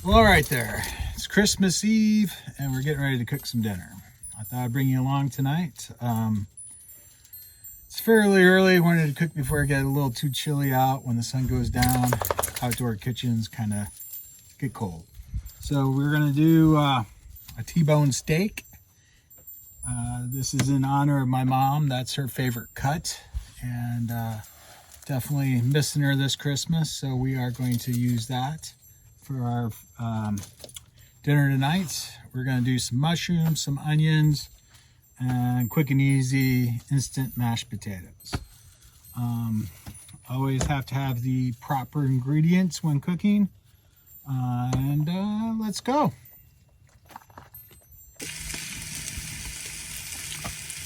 Well, all right there. It's Christmas Eve, and we're getting ready to cook some dinner. I thought I'd bring you along tonight. It's fairly early. Wanted to cook before it got a little too chilly out. When the sun goes down, outdoor kitchens kind of get cold. So we're going to do a T-bone steak. This is in honor of my mom. That's her favorite cut, and definitely missing her this Christmas. So we are going to use that for our dinner tonight. We're going to do some mushrooms, some onions, and quick and easy instant mashed potatoes. Always have to have the proper ingredients when cooking. And let's go.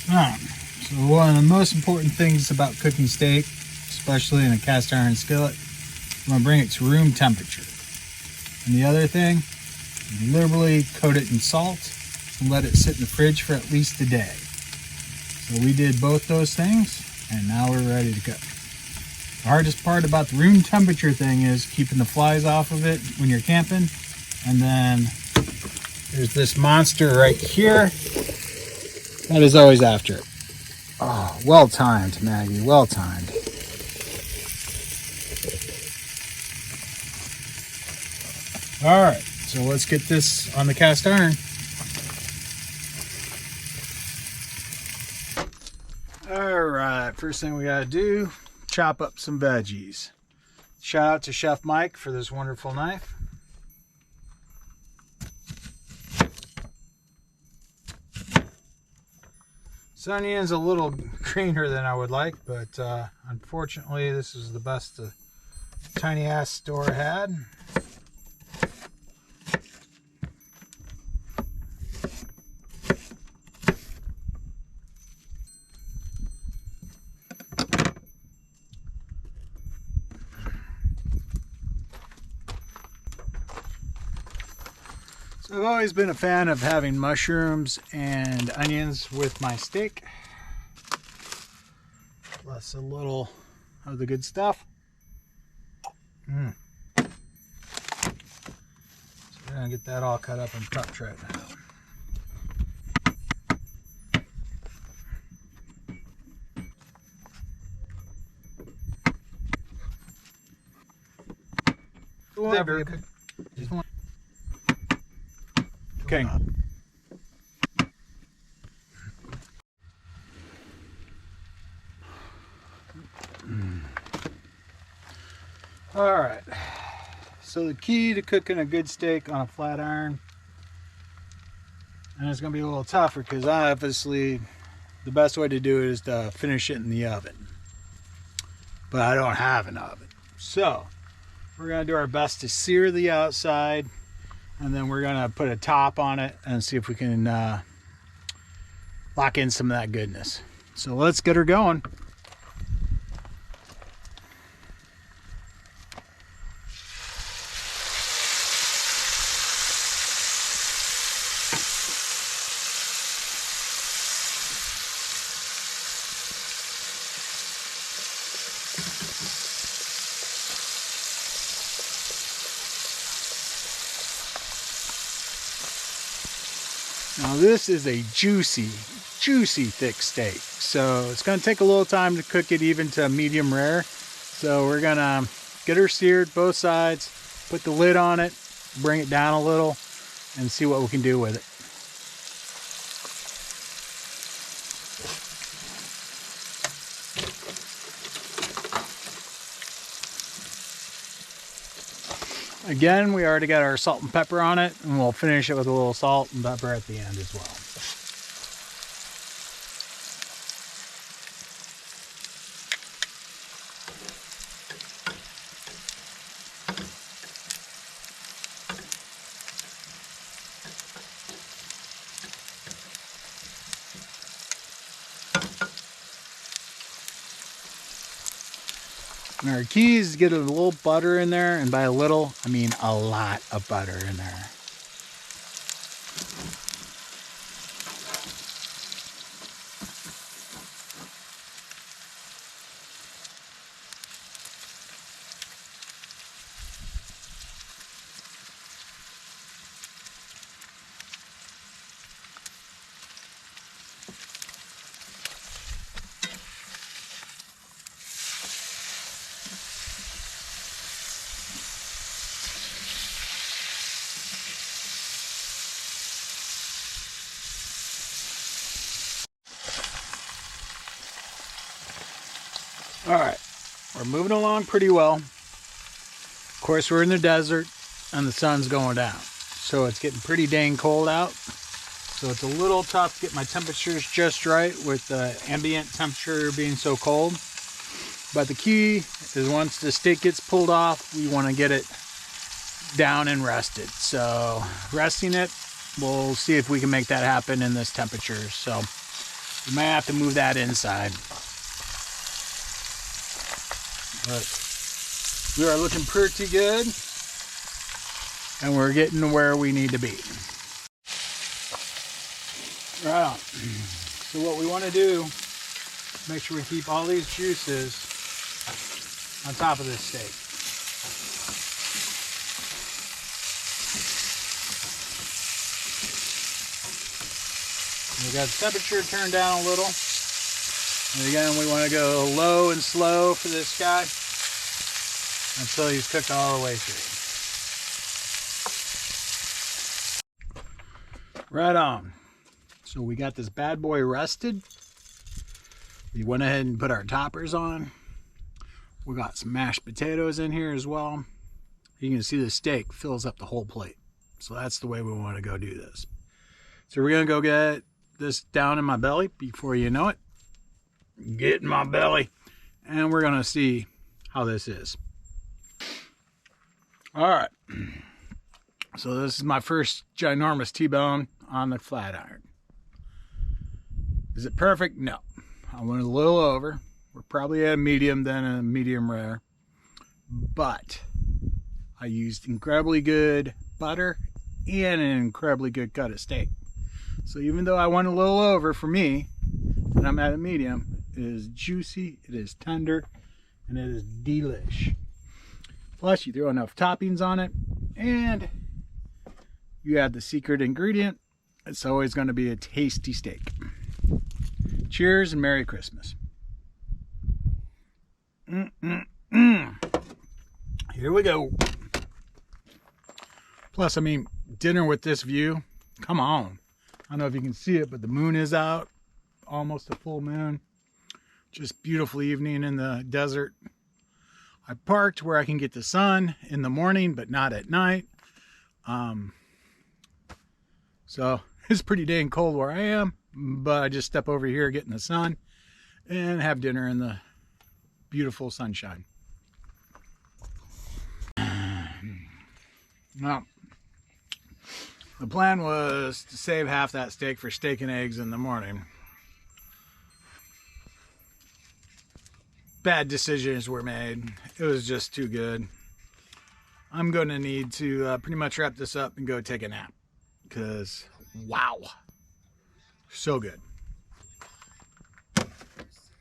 Alright, so one of the most important things about cooking steak, especially in a cast iron skillet, you want to bring it to room temperature. And the other thing, liberally coat it in salt and let it sit in the fridge for at least a day. So we did both those things, and now we're ready to cook. The hardest part about the room temperature thing is keeping the flies off of it when you're camping. And then there's this monster right here that is always after it. Oh, well timed, Maggie, well timed. All right, so let's get this on the cast iron. All right, first thing we gotta do, chop up some veggies. Shout out to Chef Mike for this wonderful knife. This onion's a little greener than I would like, but unfortunately this is the best the tiny ass store had. So I've always been a fan of having mushrooms and onions with my steak. Plus a little of the good stuff. So we're gonna get that all cut up and prepped right now. Okay. All right. So the key to cooking a good steak on a flat iron, and it's going to be a little tougher because obviously the best way to do it is to finish it in the oven. But I don't have an oven. So we're going to do our best to sear the outside, and then we're going to put a top on it and see if we can lock in some of that goodness. So let's get her going. Now this is a juicy thick steak, so it's going to take a little time to cook it even to medium rare. So we're going to get her seared both sides, put the lid on it, bring it down a little, and see what we can do with it. Again, we already got our salt and pepper on it, and we'll finish it with a little salt and pepper at the end as well. And our key is to get a little butter in there, and by a little, I mean a lot of butter in there. All right, we're moving along pretty well. Of course, we're in the desert and the sun's going down. So it's getting pretty dang cold out. So it's a little tough to get my temperatures just right with the ambient temperature being so cold. But the key is once the steak gets pulled off, we want to get it down and rested. So resting it, we'll see if we can make that happen in this temperature. So we might have to move that inside. But we are looking pretty good. And we're getting to where we need to be. Right on. So what we want to do, make sure we keep all these juices on top of this steak. We got the temperature turned down a little. And again, we want to go low and slow for this guy until he's cooked all the way through. Right on. So we got this bad boy rested. We went ahead and put our toppers on. We got some mashed potatoes in here as well. You can see the steak fills up the whole plate. So that's the way we want to go do this. So we're going to go get this down in my belly before you know it. Get in my belly. And we're going to see how this is. All right. So this is my first ginormous T-bone on the flat iron. Is it perfect? No. I went a little over. We're probably at a medium than a medium rare. But I used incredibly good butter and an incredibly good cut of steak. So even though I went a little over for me, and I'm at a medium, it is juicy, it is tender, and it is delish. Plus you throw enough toppings on it, and you add the secret ingredient. It's always going to be a tasty steak. Cheers and Merry Christmas. Here we go. Plus, I mean, dinner with this view, come on. I don't know if you can see it, but the moon is out. Almost a full moon. Just beautiful evening in the desert. I parked where I can get the sun in the morning, but not at night. So it's pretty dang cold where I am, but I just step over here, get in the sun, and have dinner in the beautiful sunshine. Now, the plan was to save half that steak for steak and eggs in the morning. Bad decisions were made. It was just too good. I'm going to need to pretty much wrap this up and go take a nap. Because, wow, so good.